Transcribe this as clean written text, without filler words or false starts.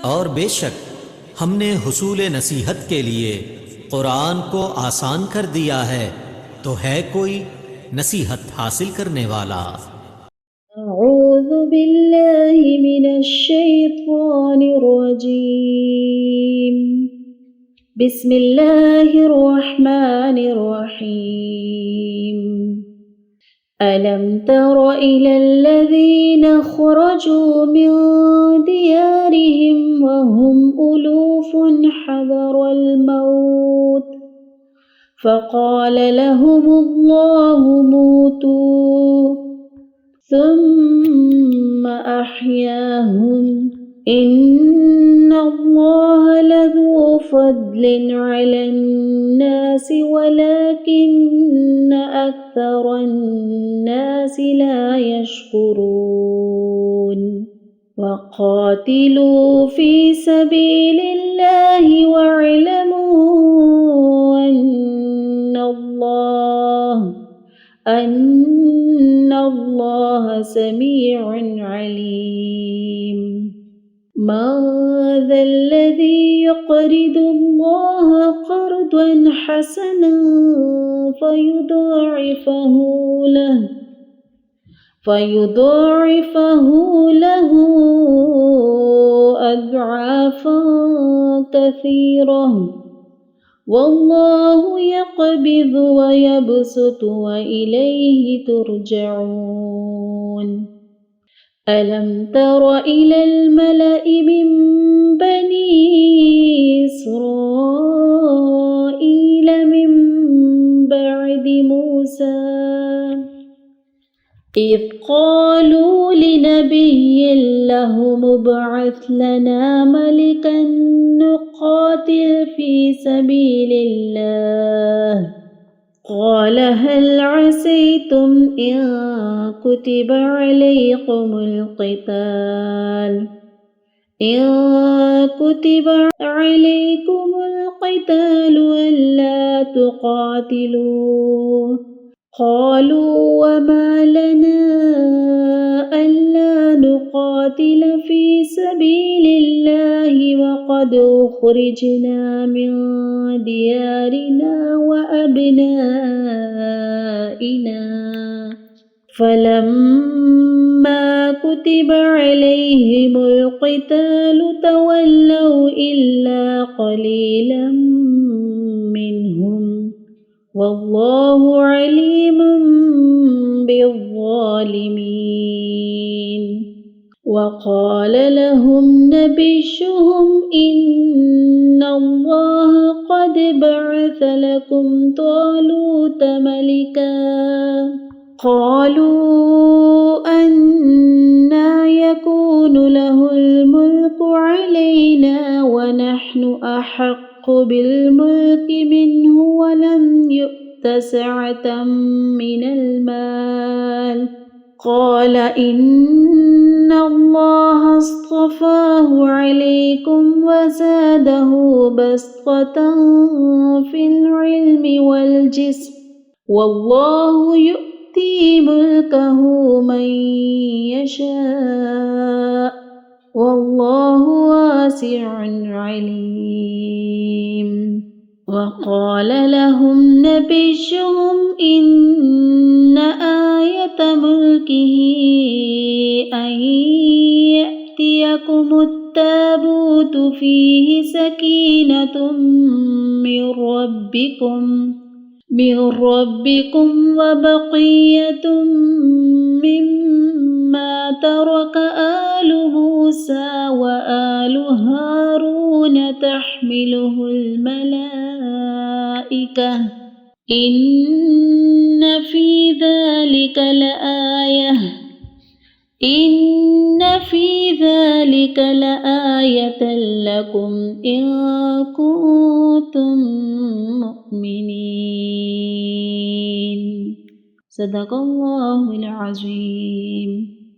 और बेशक हमने हुसूल नसीहत के लिए कुरान को आसान कर दिया है, तो है कोई नसीहत हासिल करने वाला। अऊज़ु बिल्लाहि मिनश शैतानिर रजीम। बिस्मिल्लाहिर रहमानिर रहीम। अलम तर इलल्लज़ीना ख़रजू मिन दियारिहिम वहुम उलूफ़ुन हज़रल मौत फ़क़ाल लहुमुल्लाहु मूतू ثم أحياهم إن الله لذو فضل على الناس ولكن أكثر الناس لا يشكرون وقاتلوا في سبيل الله واعلموا أن الله سميع عليم. من ذا الذي يقرض الله قرضا حسنا فيضاعفه له أضعافا كثيرة والله يقبض ويبسط وإليه ترجعون. ألم تر إلى الملأ من بني إسرائيل من بعد موسى إذ قالوا لنبي له ابعث لنا ملكا نقاتل في سبيل الله قال هل عسيتم إن كتب عليكم القتال ألا تقاتلوا قالوا وما لنا ألا نقاتل في سبيل الله وقد أخرجنا من ديارنا وأبنائنا فلما كتب عليهم القتال تولوا إلا قليلا منهم والله عليم بالظالمين. وقال لهم نبيهم إن الله قد بعث لكم طالوت ملكا قالوا أنى يكون له الملك علينا ونحن أحق بالملك منه ولم يؤت سعة من المال قال إن الله اصطفاه عليكم وزاده بسطة في العلم والجسم والله يؤتي ملكه من يشاء والله واسع عليم. وقال لهم نبيهم إن آية ملكه أن يأتيكم التابوت فيه سكينة من ربكم وبقية مما ترك آل موسى وآل هارون تحمله الملائكة إن في ذلك لآية لكم إن كنتم مؤمنين. صدق الله العظيم.